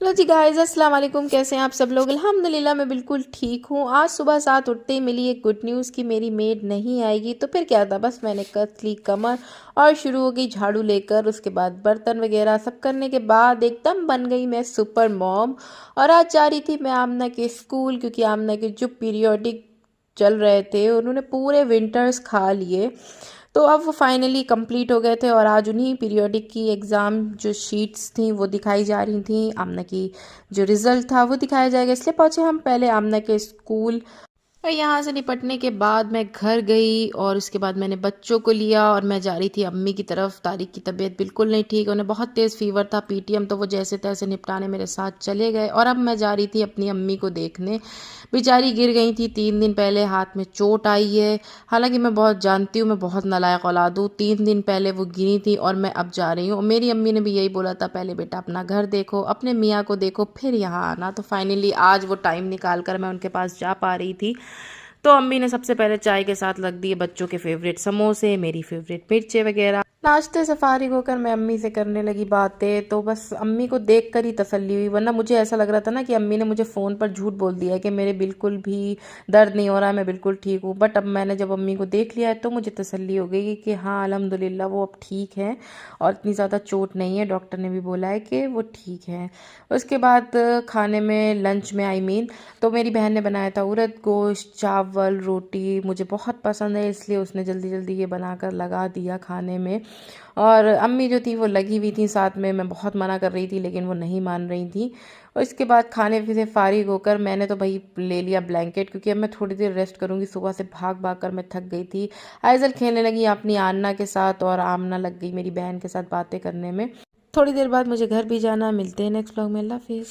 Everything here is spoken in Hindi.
हेलो जी गाइस, अस्सलाम वालेकुम। कैसे हैं आप सब लोग? अल्हम्दुलिल्लाह मैं बिल्कुल ठीक हूँ। आज सुबह 7 उठते ही मिली एक गुड न्यूज़ कि मेरी मेड नहीं आएगी। तो फिर क्या था, बस मैंने कस ली कमर और शुरू हो गई झाड़ू लेकर। उसके बाद बर्तन वगैरह सब करने के बाद एकदम बन गई मैं सुपर मॉम। और आज जा रही थी मैं आमना के स्कूल, क्योंकि आमना के जो पीरियोडिक चल रहे थे उन्होंने पूरे विंटर्स खा लिए। तो अब वो फाइनली कंप्लीट हो गए थे और आज उन्हीं पीरियोडिक की एग्ज़ाम जो शीट्स थी वो दिखाई जा रही थी। आमना की जो रिज़ल्ट था वो दिखाया जाएगा, इसलिए पहुँचे हम पहले आमना के स्कूल। और यहाँ से निपटने के बाद मैं घर गई और उसके बाद मैंने बच्चों को लिया और मैं जा रही थी अम्मी की तरफ। तारिक की तबीयत बिल्कुल नहीं ठीक, उन्हें बहुत तेज़ फीवर था, पीटीएम, तो वो जैसे तैसे निपटाने मेरे साथ चले गए। और अब मैं जा रही थी अपनी अम्मी को देखने। बेचारी गिर गई थी 3 दिन पहले, हाथ में चोट आई है। हालांकि मैं बहुत जानती हूँ, मैं बहुत नालायक औलाद हूँ। 3 दिन पहले वो गिरी थी और मैं अब जा रही हूँ। मेरी अम्मी ने भी यही बोला था, पहले बेटा अपना घर देखो, अपने मियाँ को देखो, फिर यहाँ आना। तो फाइनली आज वो टाइम निकाल कर मैं उनके पास जा पा रही थी। तो अम्मी ने सबसे पहले चाय के साथ रख दिए बच्चों के फेवरेट समोसे, मेरी फेवरेट मिर्चे वगैरह। नाश्ते से फारिग होकर मैं अम्मी से करने लगी बातें। तो बस अम्मी को देख कर ही तसल्ली हुई, वरना मुझे ऐसा लग रहा था ना कि अम्मी ने मुझे फ़ोन पर झूठ बोल दिया है कि मेरे बिल्कुल भी दर्द नहीं हो रहा है, मैं बिल्कुल ठीक हूँ। बट अब मैंने जब अम्मी को देख लिया है तो मुझे तसल्ली हो गई कि हाँ अल्हम्दुलिल्लाह वो अब ठीक है और इतनी ज़्यादा चोट नहीं है। डॉक्टर ने भी बोला है कि वो ठीक है। उसके बाद खाने में, लंच में आई मीन, तो मेरी बहन ने बनाया था उड़द गोश्त, चावल, रोटी। मुझे बहुत पसंद है इसलिए उसने जल्दी जल्दी ये बनाकर लगा दिया खाने में। और अम्मी जो थी वो लगी हुई थी साथ में, मैं बहुत मना कर रही थी लेकिन वो नहीं मान रही थी। और इसके बाद खाने से फारिग होकर मैंने तो भाई ले लिया ब्लैंकेट, क्योंकि अब मैं थोड़ी देर रेस्ट करूँगी। सुबह से भाग भाग कर मैं थक गई थी। आइजल खेलने लगी अपनी आन्ना के साथ और आमना लग गई मेरी बहन के साथ बातें करने में। थोड़ी देर बाद मुझे घर भी जाना। मिलते हैं नेक्स्ट ब्लॉग में। अल्लाह हाफिज़।